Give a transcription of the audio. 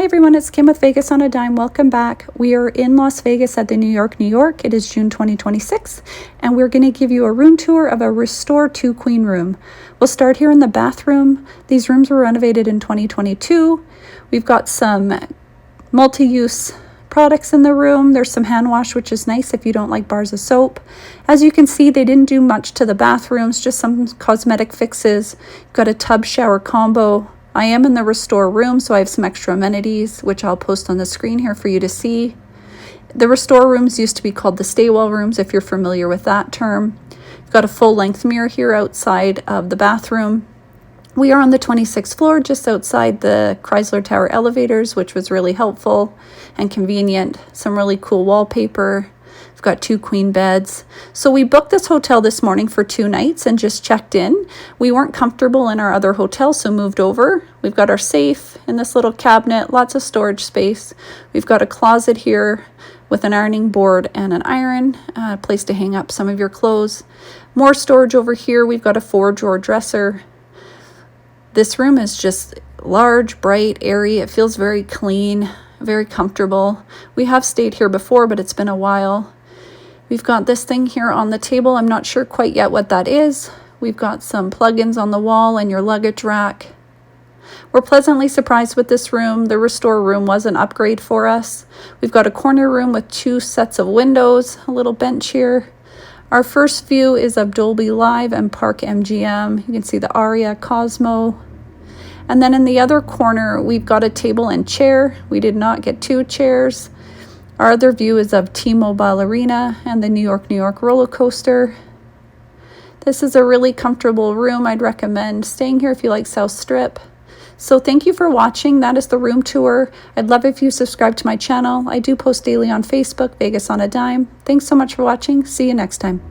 everyone, it's Kim with Vegas on a Dime. Welcome back. We are in Las Vegas at the New York. It is June 2026, and we're going to give you a room tour of a Restore 2 Queen room. We'll start here in the bathroom. These rooms were renovated in 2022. We've got some multi-use products in the room. There's some hand wash, which is nice if you don't like bars of soap. As you can see, they didn't do much to the bathrooms, just some cosmetic fixes. You've got a tub shower combo. I am in the Restore room, so I have some extra amenities, which I'll post on the screen here for you to see. The Restore rooms used to be called the Staywell rooms, if you're familiar with that term. You've got a full-length mirror here outside of the bathroom. We are on the 26th floor, just outside the Chrysler Tower elevators, which was really helpful and convenient. Some really cool wallpaper. We've got 2 queen beds. So we booked this hotel this morning for 2 nights and just checked in. We weren't comfortable in our other hotel, so moved over. We've got our safe in this little cabinet, lots of storage space. We've got a closet here with an ironing board and an iron, a place to hang up some of your clothes. More storage over here. We've got a 4-drawer dresser. This room is just large, bright, airy. It feels very clean, very comfortable. We have stayed here before, but it's been a while. We've got this thing here on the table. I'm not sure quite yet what that is. We've got some plugins on the wall and your luggage rack. We're pleasantly surprised with this room. The Restore room was an upgrade for us. We've got a corner room with 2 sets of windows, a little bench here. Our first view is of Dolby Live and Park MGM. You can see the Aria, Cosmo. And then in the other corner, we've got a table and chair. We did not get 2 chairs. Our other view is of T-Mobile Arena and the New York roller coaster. This is a really comfortable room. I'd recommend staying here if you like South Strip. So thank you for watching. That is the room tour. I'd love if you subscribe to my channel. I do post daily on Facebook, Vegas on a Dime. Thanks so much for watching. See you next time.